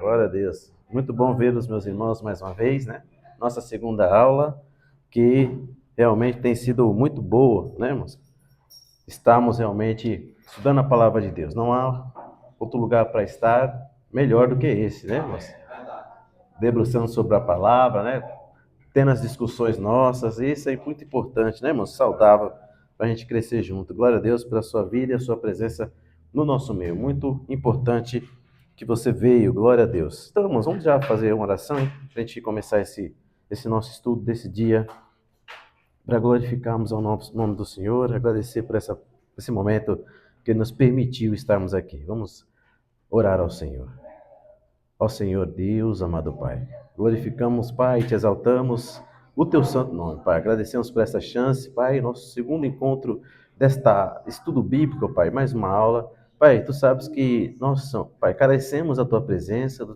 Glória a Deus. Muito bom ver os meus irmãos mais uma vez, né? Nossa segunda aula, que realmente tem sido muito boa, né, irmãos? Estamos realmente estudando a palavra de Deus. Não há outro lugar para estar melhor do que esse, né, irmãos? Debruçando sobre a palavra, né? Tendo as discussões nossas, isso é muito importante, né, irmãos? Saudável para a gente crescer junto. Glória a Deus pela sua vida e a sua presença no nosso meio. Muito importante que você veio, glória a Deus. Então, irmãos, vamos já fazer uma oração, hein? Para a gente começar esse nosso estudo desse dia, para glorificarmos ao nome do Senhor, agradecer por esse momento que nos permitiu estarmos aqui. Vamos orar ao Senhor. Ó Senhor Deus, amado Pai, glorificamos, Pai, e te exaltamos o teu santo nome, Pai. Agradecemos por essa chance, Pai, nosso segundo encontro desta estudo bíblico, Pai, mais uma aula. Pai, tu sabes que nós, Pai, carecemos da tua presença,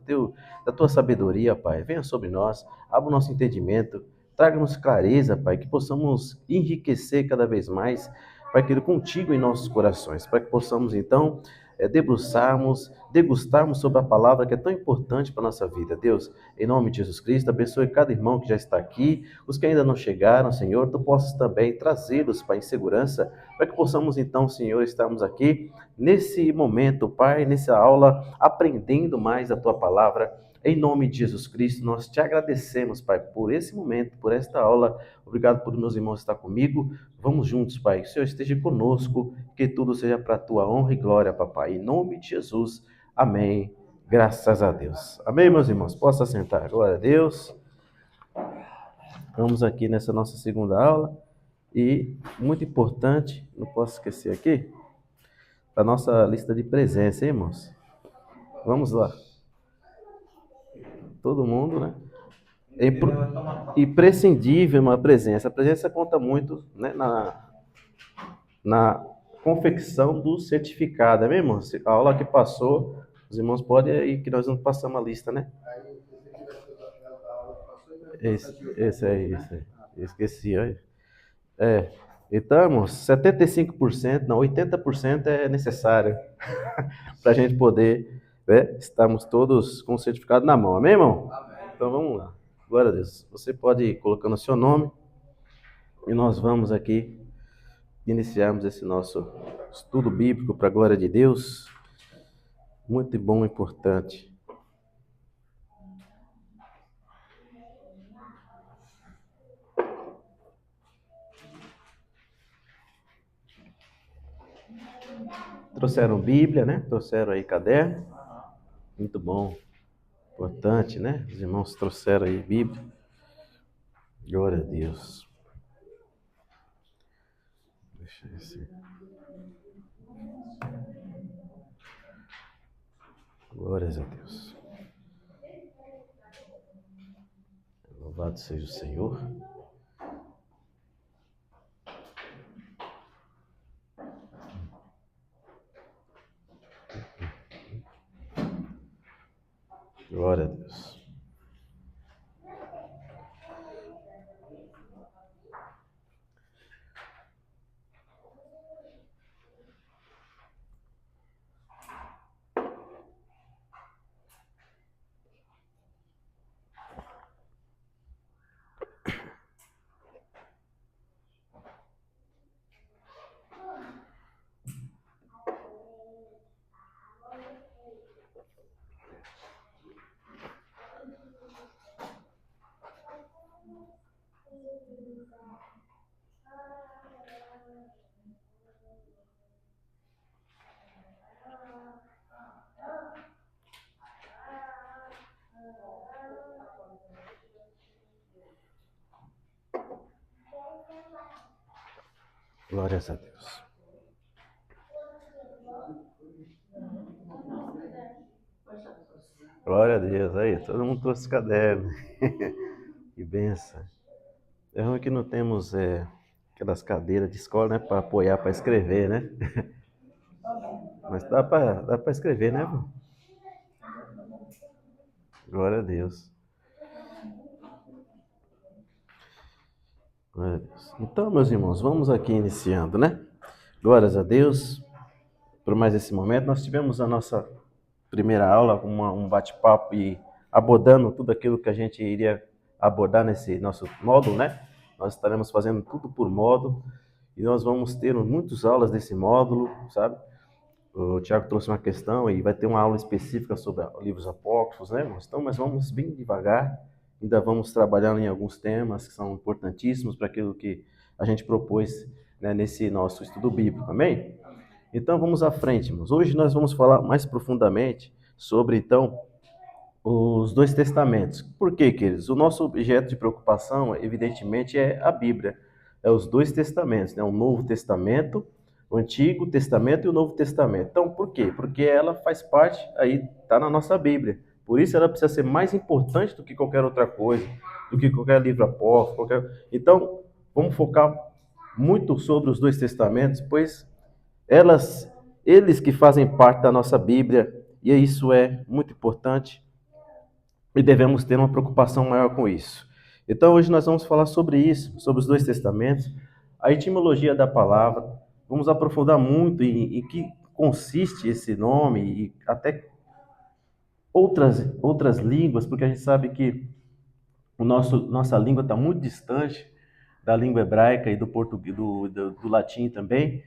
da tua sabedoria, Pai. Venha sobre nós, abra o nosso entendimento, traga-nos clareza, Pai, que possamos enriquecer cada vez mais, Pai, querido, contigo em nossos corações, para que possamos, então, debruçarmos, degustarmos sobre a palavra que é tão importante para a nossa vida. Deus, em nome de Jesus Cristo, abençoe cada irmão que já está aqui, os que ainda não chegaram, Senhor, tu possas também trazê-los, Pai, em segurança, para que possamos então, Senhor, estarmos aqui nesse momento, Pai, nessa aula, aprendendo mais a tua palavra. Em nome de Jesus Cristo, nós te agradecemos, Pai, por esse momento, por esta aula. Obrigado por meus irmãos estar comigo. Vamos juntos, Pai. Que o Senhor esteja conosco, que tudo seja para a tua honra e glória, Papai. Em nome de Jesus. Amém. Graças a Deus. Amém, meus irmãos? Posso assentar. Glória a Deus. Vamos aqui nessa nossa segunda aula. E, muito importante, não posso esquecer aqui, a nossa lista de presença, hein, irmãos? Vamos lá. Todo mundo, né? É imprescindível uma presença. A presença conta muito, né, na confecção do certificado, é mesmo? A aula que passou, os irmãos podem ir, que nós não passamos a lista, né? Esse aí. Esqueci, olha. Então, irmãos, 75%, não, 80% é necessário para a gente poder, né, estarmos todos com o certificado na mão, amém, irmão? Então vamos lá. Glória a Deus. Você pode ir colocando o seu nome e nós vamos aqui iniciarmos esse nosso estudo bíblico para a glória de Deus. Muito bom e importante. Trouxeram Bíblia, né? Trouxeram aí caderno. Muito bom. Importante, né? Os irmãos trouxeram aí Bíblia. Glória a Deus. Deixa eu ver se... Glórias a Deus. Louvado seja o Senhor. Glória a Deus. Glórias a Deus. Glória a Deus. Aí, todo mundo trouxe caderno. Que benção. É ruim que não temos aquelas cadeiras de escola, né? Para apoiar, para escrever, né? Mas dá para escrever, né, irmão? Glória a Deus. Glória a Deus. Então, meus irmãos, vamos aqui iniciando, né? Glórias a Deus por mais esse momento. Nós tivemos a nossa primeira aula, um bate-papo e abordando tudo aquilo que a gente iria abordar nesse nosso módulo, né? Nós estaremos fazendo tudo por módulo e nós vamos ter muitas aulas desse módulo, sabe? O Tiago trouxe uma questão e vai ter uma aula específica sobre livros apócrifos, né, irmãos? Então, mas vamos bem devagar, ainda vamos trabalhar em alguns temas que são importantíssimos para aquilo que a gente propôs, né, nesse nosso estudo bíblico, amém? Então, vamos à frente, irmãos. Hoje nós vamos falar mais profundamente sobre, então, os dois testamentos. Por quê, queridos? O nosso objeto de preocupação, evidentemente, é a Bíblia. É os dois testamentos, né? O Novo Testamento, o Antigo Testamento e o Novo Testamento. Então, por quê? Porque ela faz parte, aí está na nossa Bíblia. Por isso ela precisa ser mais importante do que qualquer outra coisa, do que qualquer livro apócrifo, Então, vamos focar muito sobre os dois testamentos, pois eles que fazem parte da nossa Bíblia, e isso é muito importante e devemos ter uma preocupação maior com isso. Então, hoje nós vamos falar sobre isso, sobre os dois testamentos, a etimologia da palavra, vamos aprofundar muito em que consiste esse nome e até outras línguas, porque a gente sabe que nossa língua está muito distante da língua hebraica e do português, do latim também,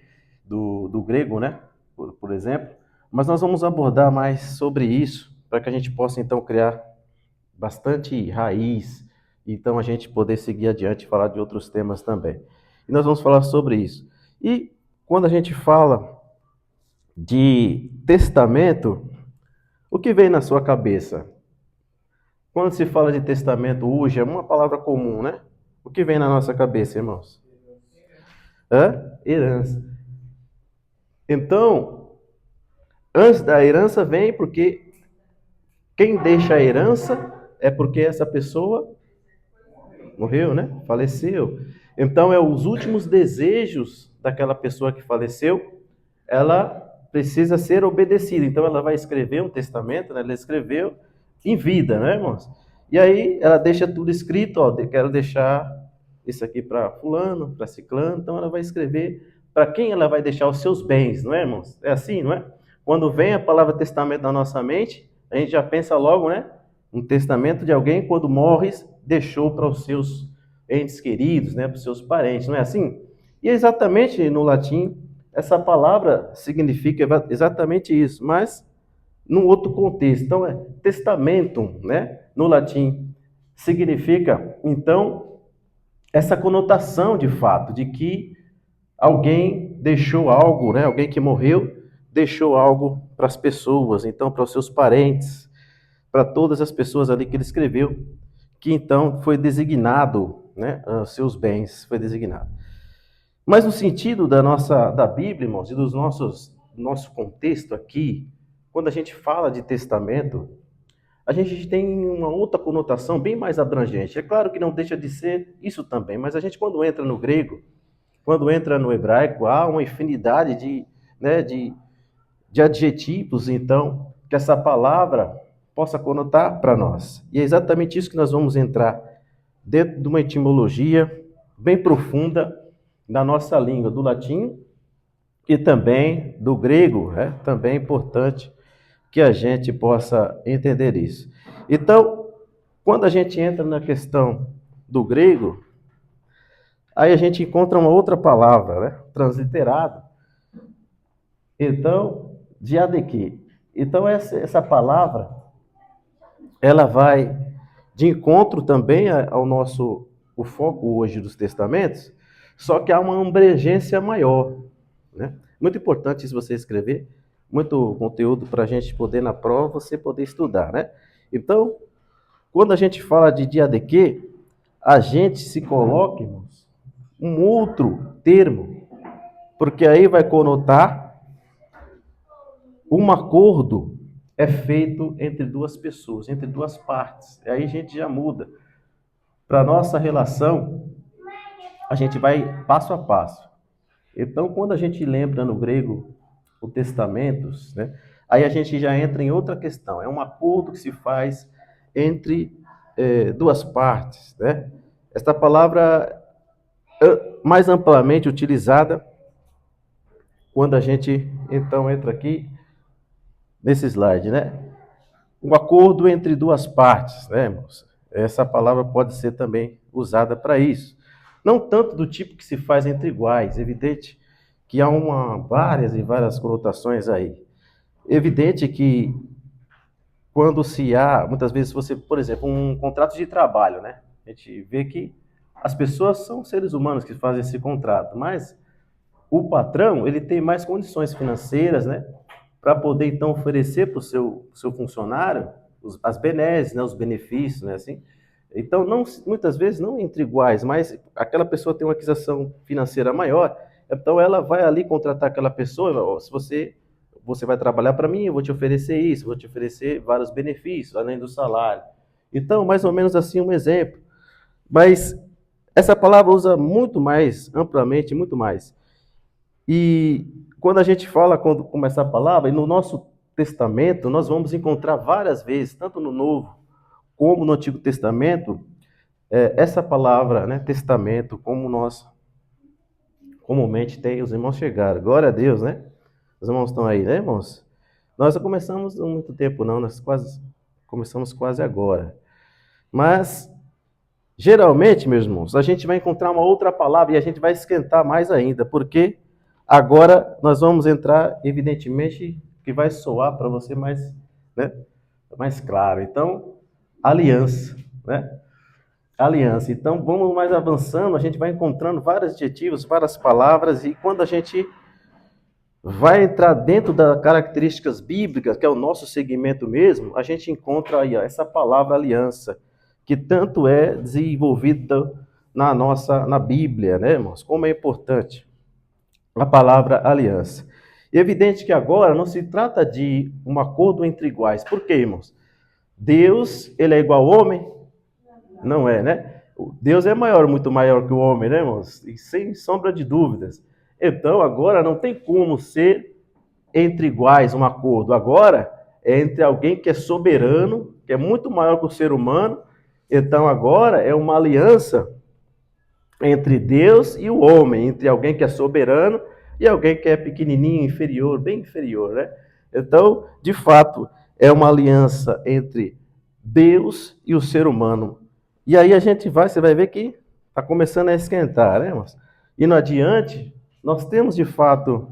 do grego, né? Por exemplo. Mas nós vamos abordar mais sobre isso, para que a gente possa então criar bastante raiz, então a gente poder seguir adiante e falar de outros temas também. E nós vamos falar sobre isso. E quando a gente fala de testamento, o que vem na sua cabeça? Quando se fala de testamento hoje, é uma palavra comum, né? O que vem na nossa cabeça, irmãos? Herança. Então, antes da herança vem porque quem deixa a herança é porque essa pessoa morreu, né? Faleceu. Então, é os últimos desejos daquela pessoa que faleceu, ela precisa ser obedecida. Então, ela vai escrever um testamento, né? Ela escreveu em vida, né, irmãos? E aí, ela deixa tudo escrito, ó, quero deixar isso aqui para fulano, para ciclano. Então, ela vai escrever para quem ela vai deixar os seus bens, não é, irmãos? É assim, não é? Quando vem a palavra testamento na nossa mente, a gente já pensa logo, né? Um testamento de alguém, quando morres, deixou para os seus entes queridos, né? Para os seus parentes, não é assim? E exatamente no latim, essa palavra significa exatamente isso, mas num outro contexto. Então, é testamentum, né? No latim, significa, então, essa conotação de fato, de que alguém deixou algo, né? Alguém que morreu, deixou algo para as pessoas, então, para os seus parentes, para todas as pessoas ali que ele escreveu, que então foi designado, né? Seus bens, foi designado. Mas no sentido da Bíblia, irmãos, e nosso contexto aqui, quando a gente fala de testamento, a gente tem uma outra conotação bem mais abrangente. É claro que não deixa de ser isso também, mas a gente quando entra no grego, quando entra no hebraico, há uma infinidade de adjetivos, então, que essa palavra possa conotar para nós. E é exatamente isso que nós vamos entrar dentro de uma etimologia bem profunda da nossa língua, do latim e também do grego, né? Também é importante que a gente possa entender isso. Então, quando a gente entra na questão do grego, aí a gente encontra uma outra palavra, né? Transliterado. Então, diadeque. Então, essa palavra, ela vai de encontro também ao o foco hoje dos testamentos, só que há uma abrangência maior, né? Muito importante isso você escrever, muito conteúdo para a gente poder na prova, você poder estudar, né? Então, quando a gente fala de diadeque, a gente se coloca, irmãos, um outro termo, porque aí vai conotar um acordo é feito entre duas pessoas, entre duas partes. E aí a gente já muda. Para a nossa relação, a gente vai passo a passo. Então, quando a gente lembra no grego o testamentos, né, aí a gente já entra em outra questão. É um acordo que se faz entre duas partes, né? Esta palavra mais amplamente utilizada quando a gente então entra aqui nesse slide, né? Um acordo entre duas partes, né, irmãos? Essa palavra pode ser também usada para isso. Não tanto do tipo que se faz entre iguais, evidente que há várias e várias conotações aí. Evidente que quando se há, muitas vezes você, por exemplo, um contrato de trabalho, né? A gente vê que as pessoas são seres humanos que fazem esse contrato, mas o patrão, ele tem mais condições financeiras, né? Para poder, então, oferecer para o seu funcionário as benesses, né? Os benefícios, né? Assim. Então, não, muitas vezes, não entre iguais, mas aquela pessoa tem uma aquisição financeira maior, então ela vai ali contratar aquela pessoa, se você vai trabalhar para mim, eu vou te oferecer isso, vou te oferecer vários benefícios, além do salário. Então, mais ou menos assim um exemplo. Mas essa palavra usa muito mais, amplamente, muito mais. E quando a gente fala, quando começa a palavra, e no nosso testamento, nós vamos encontrar várias vezes, tanto no Novo como no Antigo Testamento, essa palavra, né, testamento, como nós comumente tem, os irmãos chegaram. Glória a Deus, né? Os irmãos estão aí, né, irmãos? Nós não começamos há muito tempo, não, nós começamos quase agora. Mas, geralmente, meus irmãos, a gente vai encontrar uma outra palavra e a gente vai esquentar mais ainda, porque agora nós vamos entrar, evidentemente, que vai soar para você mais, né, mais claro. Então, aliança, né? Aliança. Então, vamos mais avançando, a gente vai encontrando vários adjetivos, várias palavras, e quando a gente vai entrar dentro das características bíblicas, que é o nosso segmento mesmo, a gente encontra aí ó, essa palavra aliança, que tanto é desenvolvida na Bíblia, né, irmãos? Como é importante a palavra aliança. E é evidente que agora não se trata de um acordo entre iguais. Por quê, irmãos? Deus, ele é igual ao homem? Não é, né? Deus é maior, muito maior que o homem, né, irmãos? E sem sombra de dúvidas. Então, agora não tem como ser entre iguais um acordo. Agora é entre alguém que é soberano, que é muito maior que o ser humano. Então, agora é uma aliança entre Deus e o homem, entre alguém que é soberano e alguém que é pequenininho, inferior, bem inferior, né? Então, de fato, é uma aliança entre Deus e o ser humano. E aí a gente vai, você vai ver que está começando a esquentar, né, irmãos? Indo adiante, nós temos de fato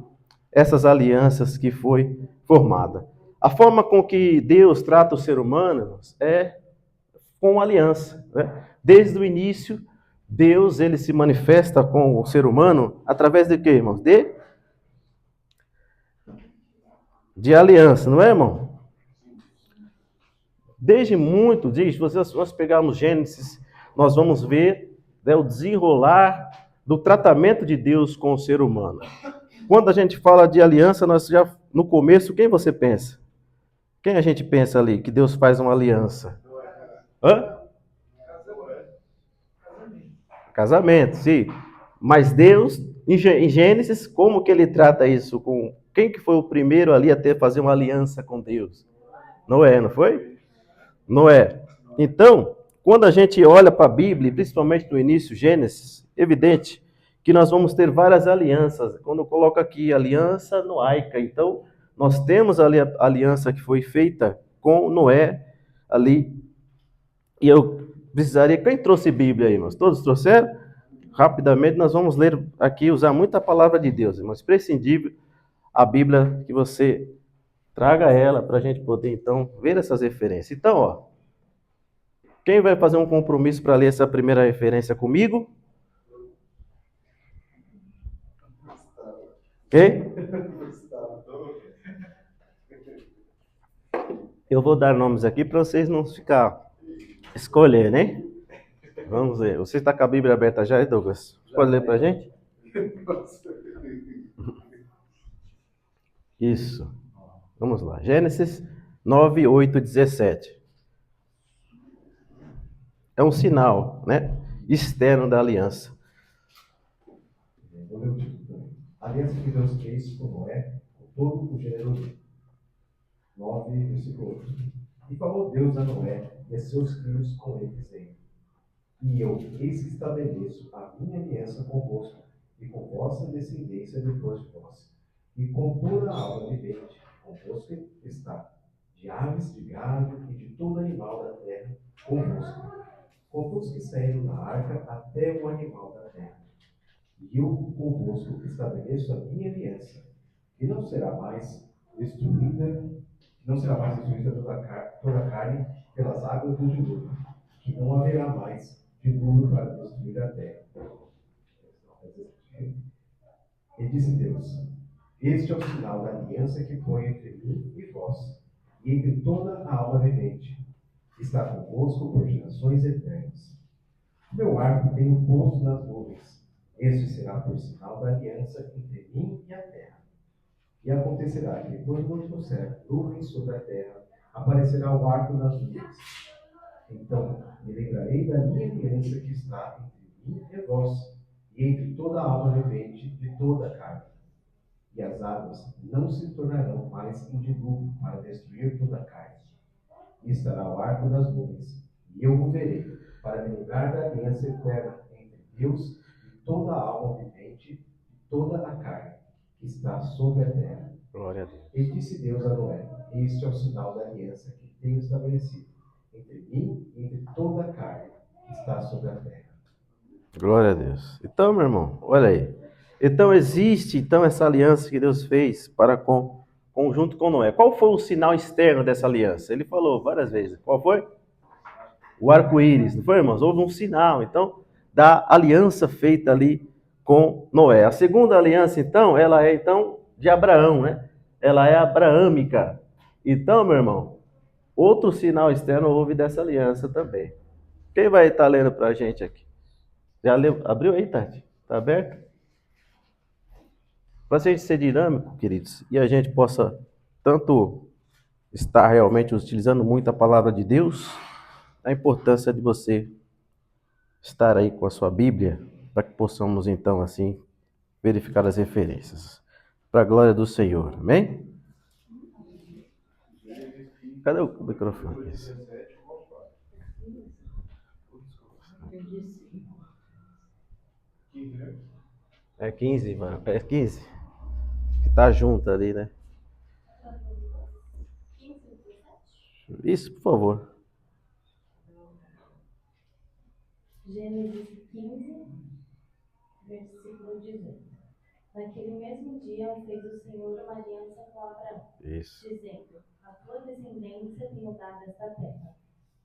essas alianças que foi formada. A forma com que Deus trata o ser humano irmãos, é com aliança, né? Desde o início, Deus ele se manifesta com o ser humano através de quê, irmãos? De aliança, não é, irmão? Desde muito, se nós pegarmos Gênesis, nós vamos ver né, o desenrolar do tratamento de Deus com o ser humano. Quando a gente fala de aliança, nós já no começo, quem você pensa? Quem a gente pensa ali que Deus faz uma aliança? Hã? Casamento, sim. Mas Deus, em Gênesis, como que ele trata isso? Com quem que foi o primeiro ali a ter fazer uma aliança com Deus? Noé, não foi? Noé. Então, quando a gente olha para a Bíblia, principalmente no início, Gênesis, evidente que nós vamos ter várias alianças. Quando eu coloco aqui aliança noaica, então nós temos ali a aliança que foi feita com Noé ali. E eu precisaria. Quem trouxe Bíblia aí, irmãos? Todos trouxeram? Rapidamente nós vamos ler aqui, usar muita palavra de Deus, irmãos. Prescindível a Bíblia que você traga ela para a gente poder então ver essas referências. Então, ó. Quem vai fazer um compromisso para ler essa primeira referência comigo? Quem? Eu vou dar nomes aqui para vocês não ficar escolhendo, né? Vamos ver. Você está com a Bíblia aberta já, Douglas? Pode ler para a gente? Isso. Vamos lá. Gênesis 9, 8, 17. É um sinal, né? Externo da aliança. A aliança que Deus fez com Noé, com todo o gênero humano. 9, versículo 8. E falou Deus a Noé e a seus filhos com ele, dizendo: E eu, eis que estabeleço a minha aliança convosco e com vossa descendência depois de vós, e com toda a alma vivente, convosco está, de aves, de gado e de todo animal da terra, convosco. Com todos que saíram da arca até o animal da terra. E eu convosco estabeleço a minha aliança, que não será mais destruída, toda a carne pelas águas do dilúvio, que não haverá mais dilúvio para destruir a terra. E disse Deus: Este é o sinal da aliança que põe entre mim e vós, e entre toda a alma vivente. Está convosco por gerações eternas. Meu arco tenho posto nas nuvens. Este será por sinal da aliança entre mim e a terra. E acontecerá que, quando eu trouxer nuvens sobre a terra, aparecerá o arco nas nuvens. Então me lembrarei da minha aliança que está entre mim e vós, e entre toda a alma vivente de toda a carne. E as águas não se tornarão mais em dilúvio para destruir toda a carne. E estará o arco nas nuvens, e eu o verei, para me lembrar da aliança eterna entre Deus e toda a alma vivente de toda a carne que está sobre a terra. Glória a Deus. E disse Deus a Noé: Este é o sinal da aliança que tenho estabelecido entre mim e entre toda a carne que está sobre a terra. Glória a Deus. Então, meu irmão, olha aí. Então existe essa aliança que Deus fez junto com Noé. Qual foi o sinal externo dessa aliança? Ele falou várias vezes. Qual foi? O arco-íris, não foi, irmãos? Houve um sinal, então, da aliança feita ali com Noé. A segunda aliança, então, ela é de Abraão, né? Ela é abraâmica. Então, meu irmão, outro sinal externo houve dessa aliança também. Quem vai estar lendo para a gente aqui? Já leu? Abriu aí, Tati? Está aberto? Para a gente ser dinâmico, queridos, e a gente possa tanto estar realmente utilizando muito a palavra de Deus, a importância de você estar aí com a sua Bíblia, para que possamos então assim verificar as referências. Para a glória do Senhor. Amém? Cadê o microfone? É 15, mano. É 15. Que tá junto ali, né? Isso, por favor. Gênesis 15, versículo 18. Naquele mesmo dia fez o Senhor uma aliança com Abraão, dizendo: A tua descendência tenho dado esta terra,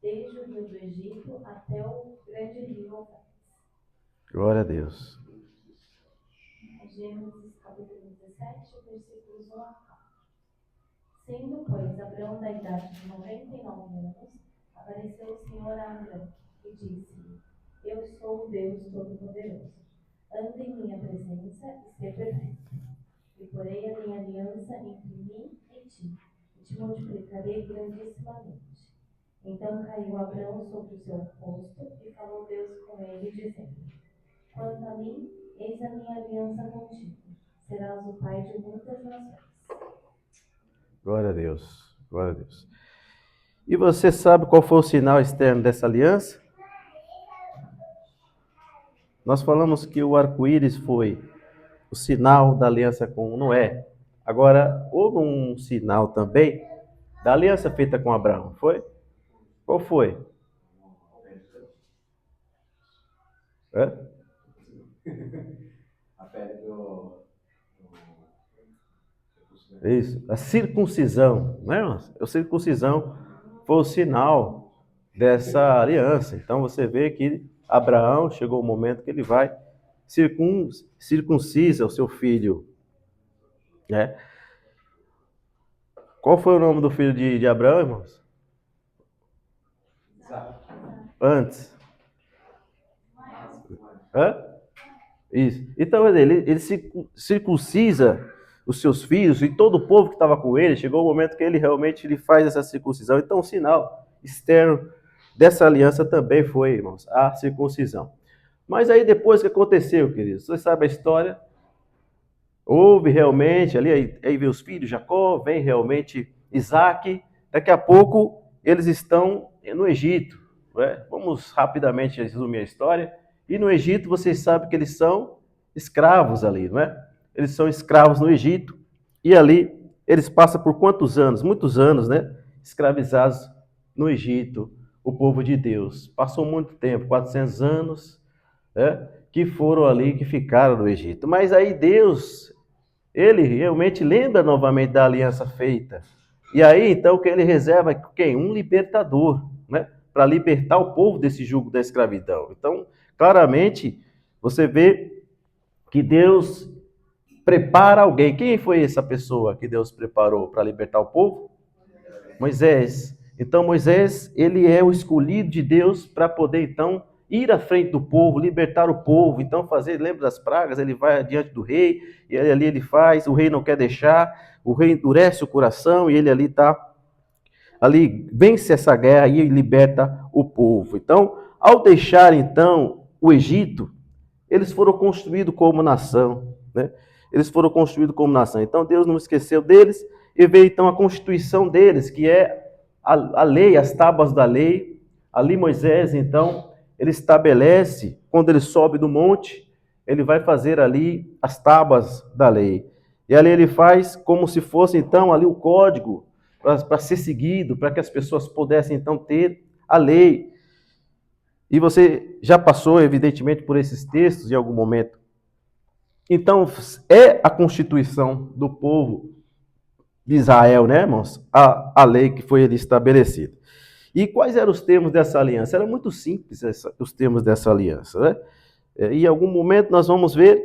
desde o rio do Egito até o grande rio Eufrates. Glória a Deus. Gênesis capítulo 17, versículos 1 a 4. Sendo, pois, Abraão da idade de 99 anos, apareceu o Senhor a Abraão e disse: Eu sou o Deus Todo-Poderoso. Anda em minha presença e ser perfeito. E porei a minha aliança entre mim e te multiplicarei grandissimamente. Então caiu Abraão sobre o seu rosto e falou Deus com ele, dizendo: Quanto a mim, eis a minha aliança contigo. Serás o pai de muitas nações. Glória a Deus. Glória a Deus. E você sabe qual foi o sinal externo dessa aliança? Nós falamos que o arco-íris foi o sinal da aliança com Noé. Agora, houve um sinal também da aliança feita com Abraão, foi? Qual foi? Hã? A pele do... Isso, a circuncisão, não é, irmãos? A circuncisão foi o sinal dessa aliança. Então você vê que Abraão chegou o momento que ele vai circuncisa o seu filho, né? Qual foi o nome do filho de Abraão, irmãos? Antes. Hã? Isso. Então ele circuncisa os seus filhos e todo o povo que estava com ele. Chegou o momento que ele realmente faz essa circuncisão. Então o sinal externo dessa aliança também foi, irmãos, a circuncisão. Mas aí depois que aconteceu, queridos, você sabe a história, houve realmente, aí vem os filhos, Jacó, vem realmente Isaac, daqui a pouco eles estão no Egito, né? Vamos rapidamente resumir a história, e no Egito vocês sabem que eles são escravos ali, não é? Eles são escravos no Egito, e ali eles passam por quantos anos? Muitos anos, né? Escravizados no Egito, o povo de Deus. Passou muito tempo, 400 anos, né? Que foram ali, que ficaram no Egito. Mas aí Deus, ele realmente lembra novamente da aliança feita. E aí, então, que ele reserva quem? Um libertador, né? Para libertar o povo desse jugo da escravidão. Então, claramente, você vê que Deus prepara alguém. Quem foi essa pessoa que Deus preparou para libertar o povo? Moisés. Então Moisés, ele é o escolhido de Deus para poder então ir à frente do povo, libertar o povo, então fazer, lembra das pragas, ele vai diante do rei, e ali ele faz, o rei não quer deixar, o rei endurece o coração e ele ali está, ali vence essa guerra e liberta o povo. Então, ao deixar então o Egito, eles foram construídos como nação, né? Eles foram construídos como nação. Então Deus não esqueceu deles e veio então a constituição deles, que é a lei, as tábuas da lei. Ali Moisés, então, ele estabelece, quando ele sobe do monte, ele vai fazer ali as tábuas da lei. E ali ele faz como se fosse então ali o código para ser seguido, para que as pessoas pudessem então ter a lei. E você já passou, evidentemente, por esses textos em algum momento. Então, é a constituição do povo de Israel, né, irmãos? A lei que foi ali estabelecida. E quais eram os termos dessa aliança? Era muito simples os termos dessa aliança, né? E em algum momento nós vamos ver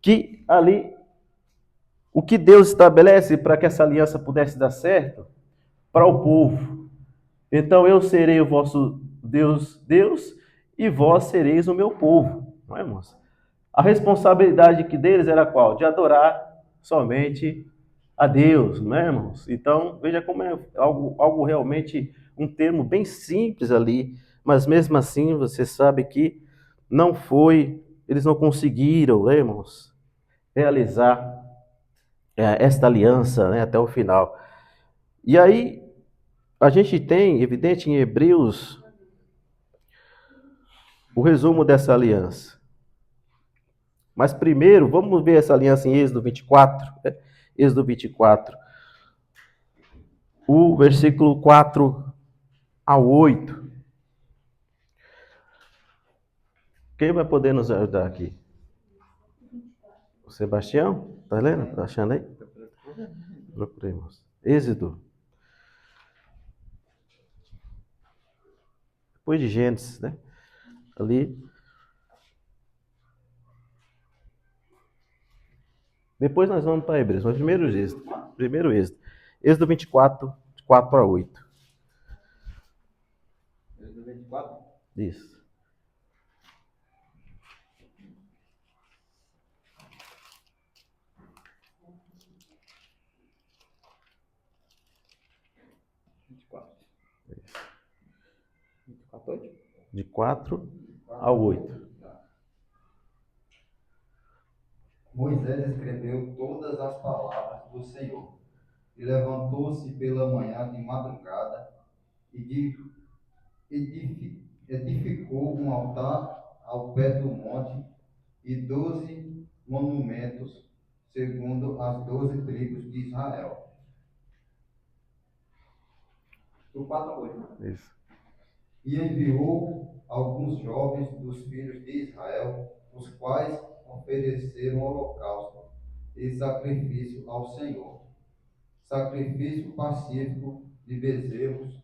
que ali, o que Deus estabelece para que essa aliança pudesse dar certo para o povo. Então, eu serei o vosso Deus, e vós sereis o meu povo. Não é, irmãos? A responsabilidade que deles era qual? De adorar somente a Deus, não é, irmãos? Então, veja como é algo realmente, um termo bem simples ali, mas mesmo assim você sabe que não foi, eles não conseguiram, né, irmãos, realizar esta aliança, né, até o final. E aí, a gente tem, evidente, em Hebreus, o resumo dessa aliança. Mas primeiro, vamos ver essa aliança em Êxodo 24. Né? Êxodo 24. O versículo 4 ao 8. Quem vai poder nos ajudar aqui? O Sebastião? Tá lendo? Tá achando aí? Procuremos. Êxodo. Depois de Gênesis, né? Ali. Depois nós vamos para Hebreus, mas primeiro Êxodo. Primeiro Êxodo. Êxodo 24, de 4 a 8. Êxodo 24? Isso. De 4 a 8. Moisés escreveu todas as palavras do Senhor e levantou-se pela manhã de madrugada e edificou um altar ao pé do monte e 12 monumentos, segundo as 12 tribos de Israel. Do 4 a 8. Isso. E enviou alguns jovens dos filhos de Israel, os quais ofereceram holocausto e sacrifício ao Senhor, sacrifício pacífico de bezerros,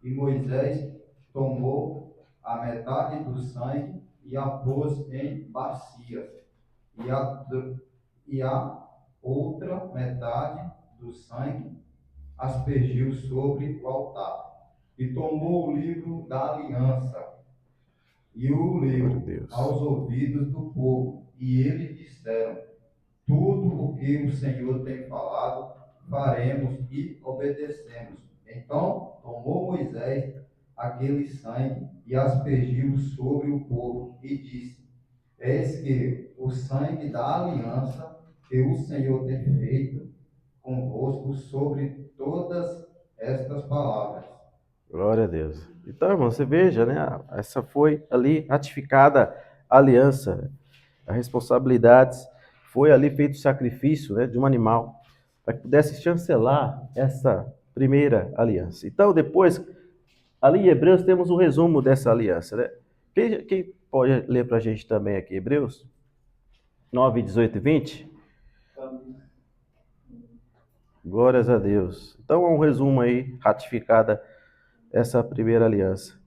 e Moisés tomou a metade do sangue e a pôs em bacias, e a outra metade do sangue aspergiu sobre o altar. E tomou o livro da aliança e o leu aos ouvidos do povo. E eles disseram: tudo o que o Senhor tem falado, faremos e obedecemos. Então tomou Moisés aquele sangue e aspergiu sobre o povo e disse: eis que o sangue da aliança que o Senhor tem feito convosco sobre todas estas palavras. Glória a Deus. Então, irmão, você veja, né? Essa foi ali ratificada a aliança, as responsabilidades. Foi ali feito o sacrifício, né, de um animal para que pudesse chancelar essa primeira aliança. Então, depois, ali em Hebreus temos um resumo dessa aliança, né? Quem pode ler para a gente também aqui, Hebreus 9, 18 e 20? Glórias a Deus. Então, é um resumo aí, ratificada essa primeira aliança.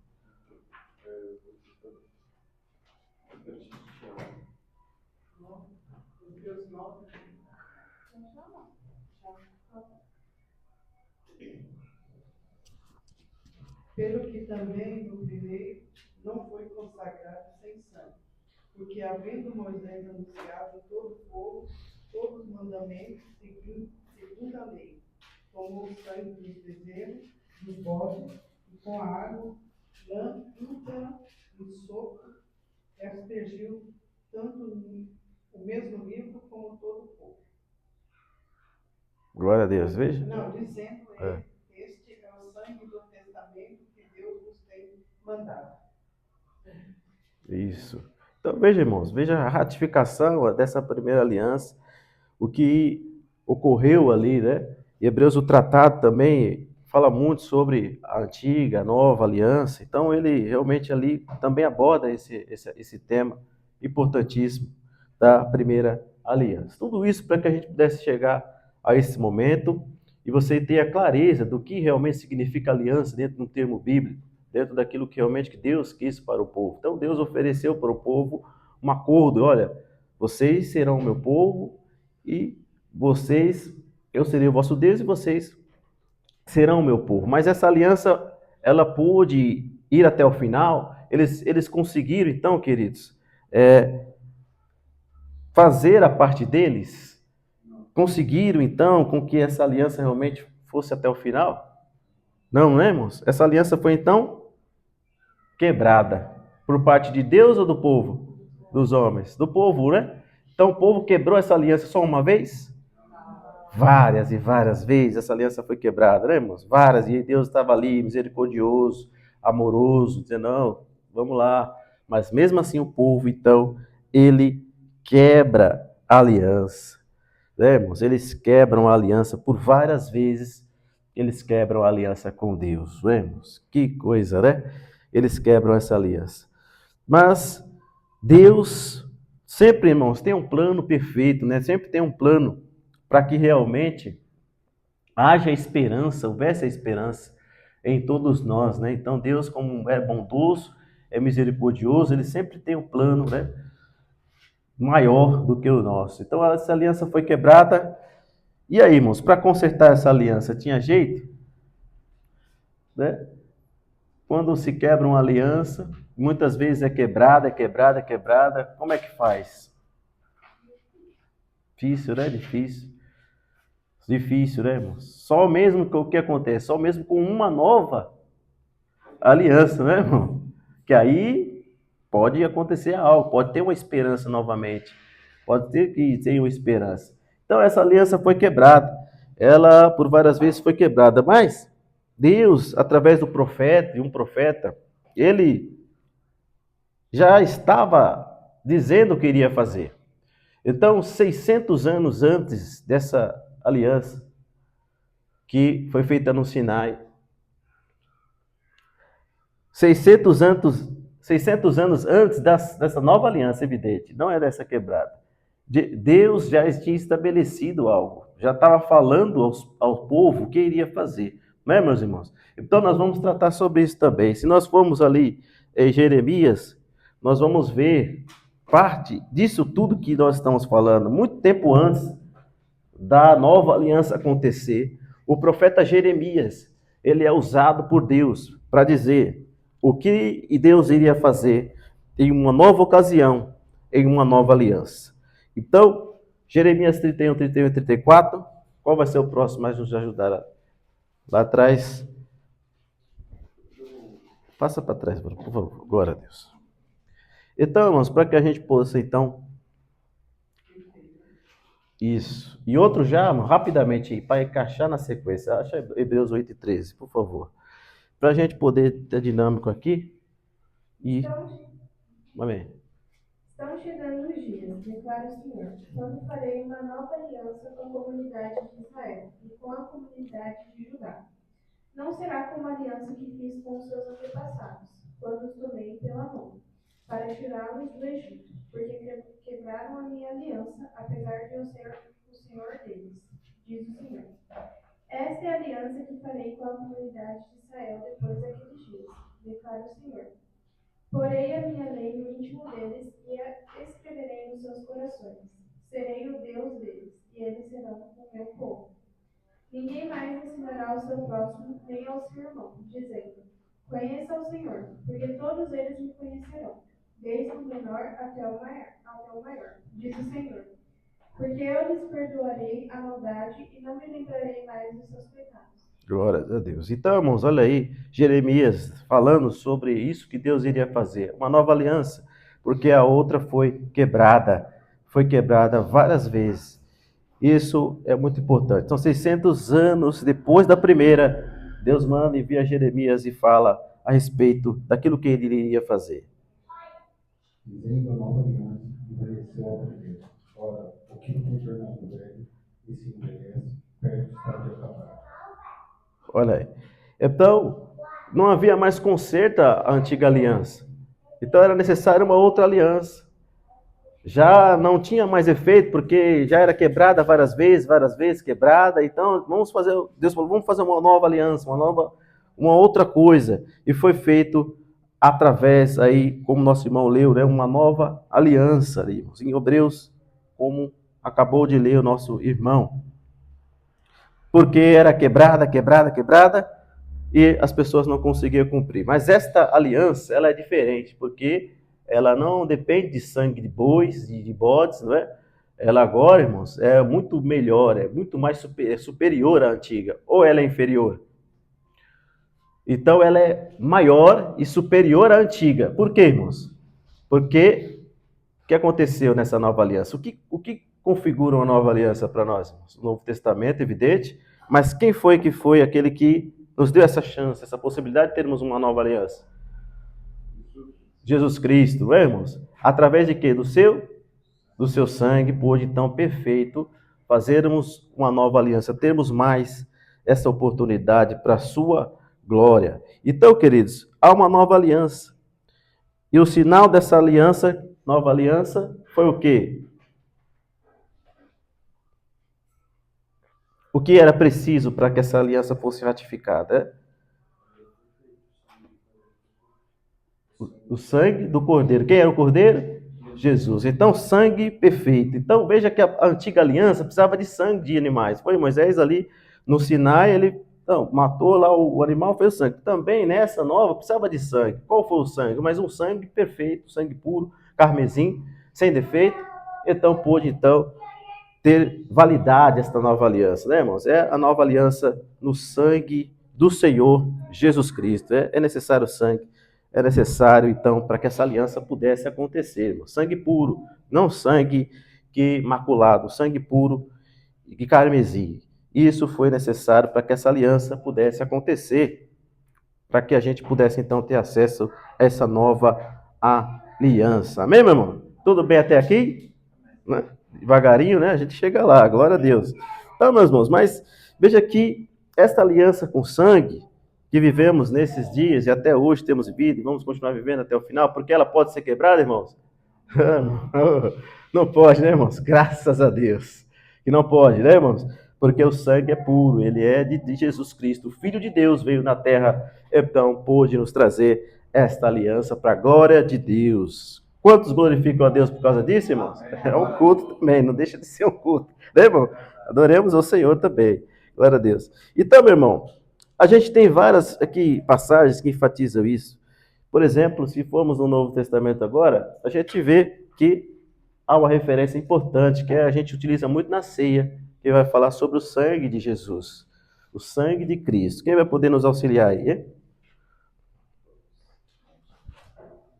Pelo que também o direito não foi consagrado sem sangue, porque havendo Moisés anunciado a todo o povo todos os mandamentos segundo a lei, tomou o sangue dos bezerros, dos bodes, e com a água, lã, íntegra e sopro, aspergiu tanto o mesmo livro como todo o povo. Glória a Deus, veja. Não, dizendo este é o sangue do testamento que Deus nos tem mandado. Isso. Então, veja, irmãos, veja a ratificação dessa primeira aliança, o que ocorreu ali, né? Em Hebreus, o tratado também fala muito sobre a antiga, a nova aliança. Então, ele realmente ali também aborda esse tema importantíssimo da primeira aliança. Tudo isso para que a gente pudesse chegar a esse momento e você ter a clareza do que realmente significa aliança dentro de um termo bíblico, dentro daquilo que realmente Deus quis para o povo. Então, Deus ofereceu para o povo um acordo. Olha, vocês serão o meu povo e eu serei o vosso Deus e vocês serão o meu povo. Mas essa aliança, ela pôde ir até o final. Eles conseguiram, então, queridos, fazer a parte deles. Conseguiram, então, com que essa aliança realmente fosse até o final? Não, né, irmãos? Essa aliança foi, então, quebrada. Por parte de Deus ou do povo? Dos homens. Do povo, né? Então, o povo quebrou essa aliança só uma vez? Várias e várias vezes essa aliança foi quebrada, né, irmãos? Várias, e Deus estava ali, misericordioso, amoroso, dizendo, não, vamos lá. Mas mesmo assim o povo, então, ele quebra a aliança. Né, irmãos? Eles quebram a aliança por várias vezes, eles quebram a aliança com Deus, né, irmãos? Que coisa, né? Eles quebram essa aliança. Mas Deus sempre, irmãos, tem um plano perfeito, né? Sempre tem um plano para que realmente haja esperança, houvesse a esperança em todos nós, né? Então Deus, como é bondoso, é misericordioso, ele sempre tem um plano, né, maior do que o nosso. Então essa aliança foi quebrada. E aí, irmãos, para consertar essa aliança, tinha jeito? Né? Quando se quebra uma aliança, muitas vezes é quebrada, é quebrada, é quebrada. Como é que faz? Difícil, né? Difícil. Difícil, né, irmãos? Só mesmo com o que acontece? Só mesmo com uma nova aliança, né, irmão? Que aí pode acontecer algo, pode ter uma esperança novamente. Pode ter que ter uma esperança. Então, essa aliança foi quebrada. Ela, por várias vezes, foi quebrada. Mas Deus, através do profeta, e um profeta, ele já estava dizendo o que iria fazer. Então, 600 anos antes dessa aliança, que foi feita no Sinai, 600 anos antes dessa nova aliança, evidente, não é dessa quebrada. Deus já tinha estabelecido algo, já estava falando ao povo o que iria fazer, não é, meus irmãos? Então nós vamos tratar sobre isso também. Se nós formos ali em Jeremias, nós vamos ver parte disso tudo que nós estamos falando, muito tempo antes da nova aliança acontecer. O profeta Jeremias, ele é usado por Deus para dizer o que Deus iria fazer em uma nova ocasião, em uma nova aliança. Então, Jeremias 31, 31 e 34, qual vai ser o próximo mais nos ajudar lá atrás? Passa para trás, por favor. Glória a Deus. Então, irmãos, para que a gente possa, então... Isso. E outro já, rapidamente, para encaixar na sequência. Acha Hebreus 8 e 13, por favor. Para a gente poder ter dinâmico aqui. E... Amém. Estão chegando os dias, declara o Senhor, quando farei uma nova aliança com a comunidade de Israel e com a comunidade de Judá. Não será como a aliança que fiz com os seus antepassados, quando os tomei pela mão, para tirá-los do Egito, porque quebraram a minha aliança, apesar de eu ser o Senhor deles, diz o Senhor. Esta é a aliança que farei com a comunidade de Israel depois daqueles dias, declara o Senhor. Porei a minha lei no íntimo deles e a escreverei nos seus corações. Serei o Deus deles, e eles serão o meu povo. Ninguém mais ensinará ao seu próximo nem ao seu irmão, dizendo: conheça o Senhor, porque todos eles me conhecerão, desde o menor até o maior, diz o Senhor. Porque eu lhes perdoarei a maldade e não me lembrarei mais dos seus pecados. Glória a Deus. Então, irmãos, olha aí, Jeremias falando sobre isso que Deus iria fazer, uma nova aliança, porque a outra foi quebrada várias vezes. Isso é muito importante. Então, 600 anos depois da primeira, Deus manda e envia Jeremias e fala a respeito daquilo que ele iria fazer. Dizendo a nova aliança, envelheceu a primeira. Ora, o que não foi tornado velho e se envelhece, perto está de acabar. Olha aí. Então, não havia mais conserto à antiga aliança. Então, era necessária uma outra aliança. Já não tinha mais efeito, porque já era quebrada várias vezes quebrada. Então, Deus falou, vamos fazer uma nova aliança, uma outra coisa. E foi feito através aí, como nosso irmão leu, né, uma nova aliança ali, em Hebreus, como acabou de ler o nosso irmão. Porque era quebrada, e as pessoas não conseguiam cumprir. Mas esta aliança, ela é diferente, porque ela não depende de sangue de bois, de bodes, não é? Ela agora, irmãos, é muito melhor, é muito mais superior à antiga. Ou ela é inferior? Então, ela é maior e superior à antiga. Por quê, irmãos? Porque o que aconteceu nessa nova aliança? O que configura uma nova aliança para nós, irmãos? O Novo Testamento, evidente, mas quem foi que foi aquele que nos deu essa chance, essa possibilidade de termos uma nova aliança? Jesus Cristo, não é, irmãos? Através de quê? Do seu sangue, pôde então perfeito fazermos uma nova aliança, termos mais essa oportunidade para a sua glória. Então, queridos, há uma nova aliança. E o sinal dessa aliança, nova aliança, foi o quê? O que era preciso para que essa aliança fosse ratificada? O sangue do Cordeiro. Quem era o Cordeiro? Jesus. Então, sangue perfeito. Então, veja que a antiga aliança precisava de sangue de animais. Foi Moisés ali no Sinai, ele matou lá o animal, fez o sangue. Também nessa nova precisava de sangue. Qual foi o sangue? Mas um sangue perfeito, sangue puro, carmesim, sem defeito. Então, pôde ter validade esta nova aliança, né, irmãos? É a nova aliança no sangue do Senhor Jesus Cristo. É necessário sangue. É necessário, então, para que essa aliança pudesse acontecer. Irmão. Sangue puro, não sangue maculado, sangue puro e carmesim. Isso foi necessário para que essa aliança pudesse acontecer, para que a gente pudesse, então, ter acesso a essa nova aliança. Amém, meu irmão? Tudo bem até aqui? Né? Devagarinho, né? A gente chega lá, glória a Deus. Então, meus irmãos, mas veja que esta aliança com sangue, que vivemos nesses dias e até hoje temos vivido e vamos continuar vivendo até o final, porque ela pode ser quebrada, irmãos? Não pode, né, irmãos? Graças a Deus. Que não pode, né, irmãos? Porque o sangue é puro, ele é de Jesus Cristo. O Filho de Deus veio na terra, então pôde nos trazer esta aliança para a glória de Deus. Quantos glorificam a Deus por causa disso, irmãos? É um culto também, não deixa de ser um culto. Né, irmão? Adoremos ao Senhor também. Glória a Deus. Então, meu irmão, a gente tem várias aqui passagens que enfatizam isso. Por exemplo, se formos no Novo Testamento agora, a gente vê que há uma referência importante que a gente utiliza muito na ceia, que vai falar sobre o sangue de Jesus, o sangue de Cristo. Quem vai poder nos auxiliar aí?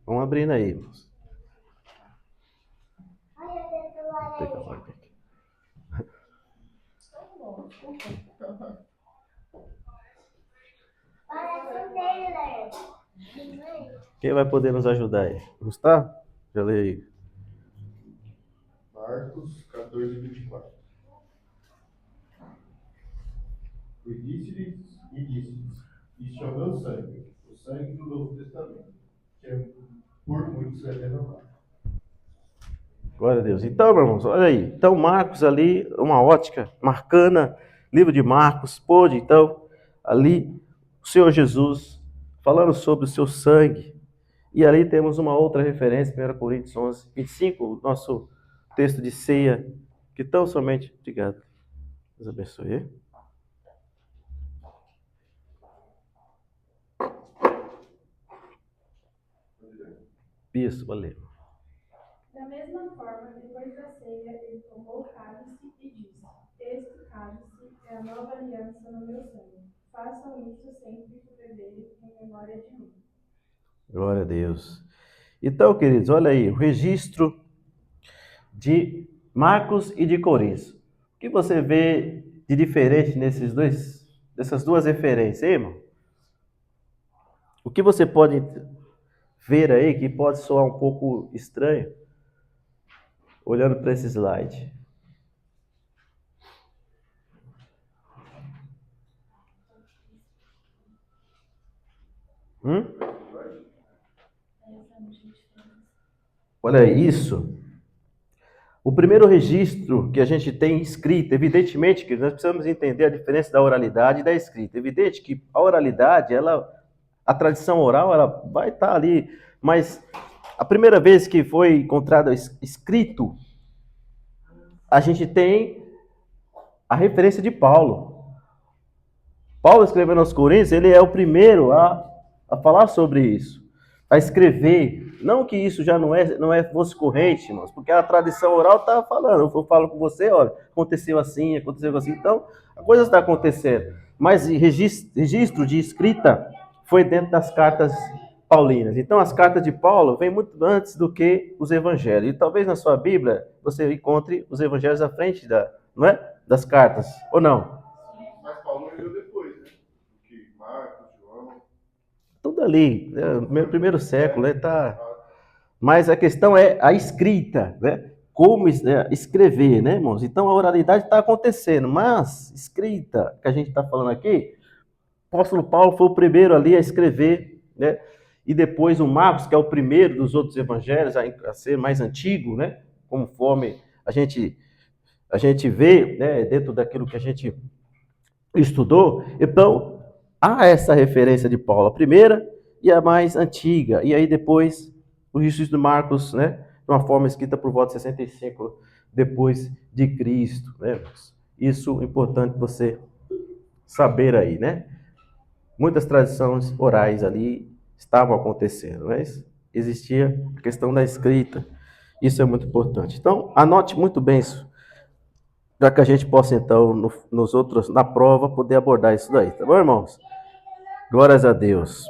Vamos abrindo aí, irmãos. Quem vai poder nos ajudar aí? Gustavo? Já leio aí. Marcos 14, 24. E disse-lhes, isto é o meu sangue, o sangue do Novo Testamento, que é por muitos é derramado. Glória a Deus. Então, meus irmãos, olha aí. Então, Marcos ali, uma ótica marcana, livro de Marcos, pôde, então, ali, o Senhor Jesus falando sobre o seu sangue. E ali temos uma outra referência, 1 Coríntios 11, 25, o nosso texto de ceia, que tão somente... Obrigado. Deus abençoe. Isso, valeu. Da mesma forma, depois da ceia, ele tomou o cálice e disse: Este cálice é a nova aliança no meu sangue. Façam isso sempre que beberem em memória de mim. Glória a Deus. Então, queridos, olha aí, o registro de Marcos e de Coríntios. O que você vê de diferente dessas duas referências, hein, irmão? O que você pode ver aí que pode soar um pouco estranho, olhando para esse slide? Olha isso. O primeiro registro que a gente tem escrito, evidentemente que nós precisamos entender a diferença da oralidade e da escrita. Evidente que a oralidade, a tradição oral, ela vai estar ali, mas a primeira vez que foi encontrado escrito, a gente tem a referência de Paulo. Paulo escrevendo aos Coríntios, ele é o primeiro a falar sobre isso, a escrever. Não que isso já não é voz corrente, irmãos, porque a tradição oral está falando. Eu falo com você, olha, aconteceu assim, então a coisa está acontecendo. Mas registro de escrita foi dentro das cartas paulinas. Então as cartas de Paulo vêm muito antes do que os evangelhos. E talvez na sua Bíblia você encontre os evangelhos à frente não é? Das cartas, ou não? Mas Paulo morreu depois, né? Do que Marcos, João. Tudo ali, né? Primeiro século, né? Mas a questão é a escrita, né? Como escrever, né, irmãos? Então a oralidade está acontecendo, mas escrita, que a gente está falando aqui, o apóstolo Paulo foi o primeiro ali a escrever, né? E depois o Marcos, que é o primeiro dos outros evangelhos a ser mais antigo, né? Conforme a gente vê, né, dentro daquilo que a gente estudou. Então, há essa referência de Paulo, a primeira e a mais antiga. E aí depois o registro de Marcos, né, de uma forma escrita por volta de 65 depois de Cristo, né? Isso é importante você saber aí, né? Muitas tradições orais ali estavam acontecendo, mas existia a questão da escrita. Isso é muito importante. Então, anote muito bem isso, para que a gente possa, então, nos outros, na prova, poder abordar isso daí. Tá bom, irmãos? Glórias a Deus.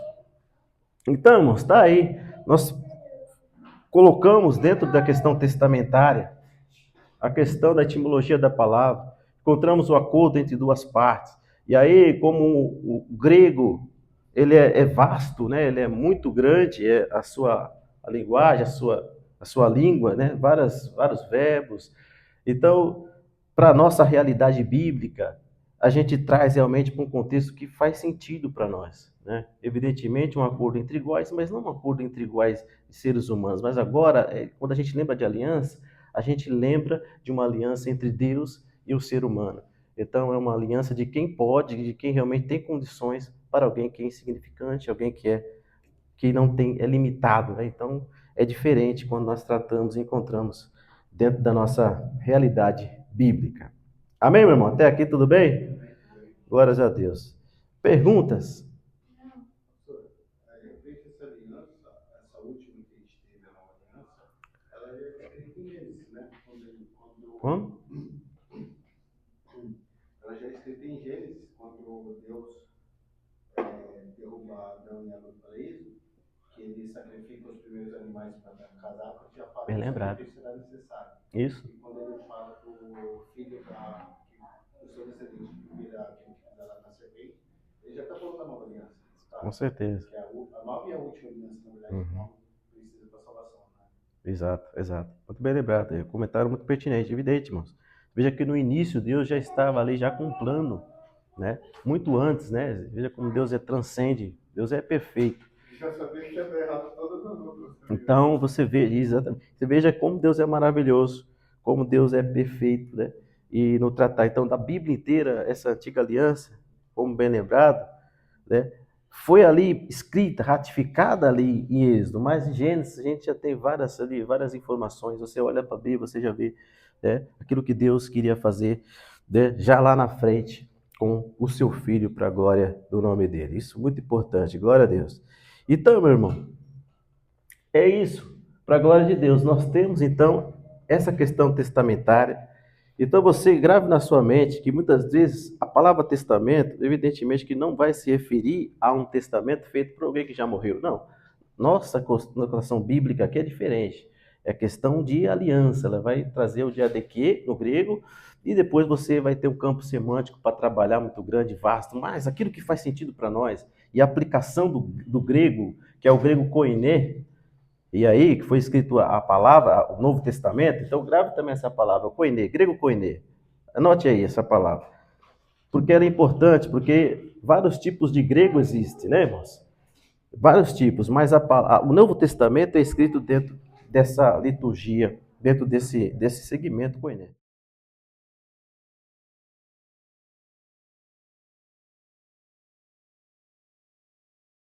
Então, irmãos, está aí. Nós colocamos dentro da questão testamentária a questão da etimologia da palavra. Encontramos o acordo entre duas partes. E aí, como o grego, ele é vasto, né? Ele é muito grande, a linguagem, a sua língua, né? Vários verbos. Então, para a nossa realidade bíblica, a gente traz realmente para um contexto que faz sentido para nós, né? Evidentemente, um acordo entre iguais, mas não um acordo entre iguais de seres humanos. Mas agora, quando a gente lembra de aliança, a gente lembra de uma aliança entre Deus e o ser humano. Então, é uma aliança de quem pode, de quem realmente tem condições para alguém que é insignificante, alguém que não tem, é limitado, né? Então, é diferente quando nós tratamos e encontramos dentro da nossa realidade bíblica. Amém, meu irmão? Até aqui tudo bem? Glórias a Deus. Perguntas? Essa aliança, essa última que a gente teve, a nova aliança, ela é escrita em Gênesis, né? Como? Ela já é escrita em Gênesis, quando Deus derruba Adão e Eva do paraíso, que ele sacrifica os primeiros animais para casar, porque a parte Bem do lembrado. sacrifício será necessária. Isso. E quando ele fala para o filho do seu descendente que vira aquele que pisar na serpente, ele já está falando da nova aliança. Tá? Com certeza. Que é a nova e a última aliança, na verdade, que não precisa para a salvação. Né? Exato, exato. Muito bem lembrado. É um comentário muito pertinente, evidente, irmãos. Veja que no início Deus já estava ali já com um plano, né? Muito antes, né? Veja como Deus transcende, Deus é perfeito. Já sabia que tinha errado todas as outras. Então você vê, exatamente, você veja como Deus é maravilhoso, como Deus é perfeito, né? E no tratar então da Bíblia inteira, essa antiga aliança, como bem lembrado, né? Foi ali escrita, ratificada ali em Êxodo, mas em Gênesis a gente já tem várias ali, várias informações. Você olha para a Bíblia, você já vê, né, aquilo que Deus queria fazer, né, já lá na frente com o seu filho para a glória do nome dele. Isso é muito importante, glória a Deus. Então, meu irmão, é isso, para a glória de Deus. Nós temos então essa questão testamentária. Então você grave na sua mente que muitas vezes a palavra testamento, evidentemente que não vai se referir a um testamento feito por alguém que já morreu. Não. Nossa conotação bíblica aqui é diferente. É questão de aliança. Ela vai trazer o diadequê no grego e depois você vai ter um campo semântico para trabalhar muito grande, vasto, mas aquilo que faz sentido para nós e a aplicação do grego, que é o grego koiné, e aí, que foi escrito a palavra, o Novo Testamento, então grave também essa palavra, koiné, grego koiné. Anote aí essa palavra. Porque ela é importante, porque vários tipos de grego existem, né, irmãos? Vários tipos, mas o Novo Testamento é escrito dentro dessa liturgia, dentro desse segmento koiné.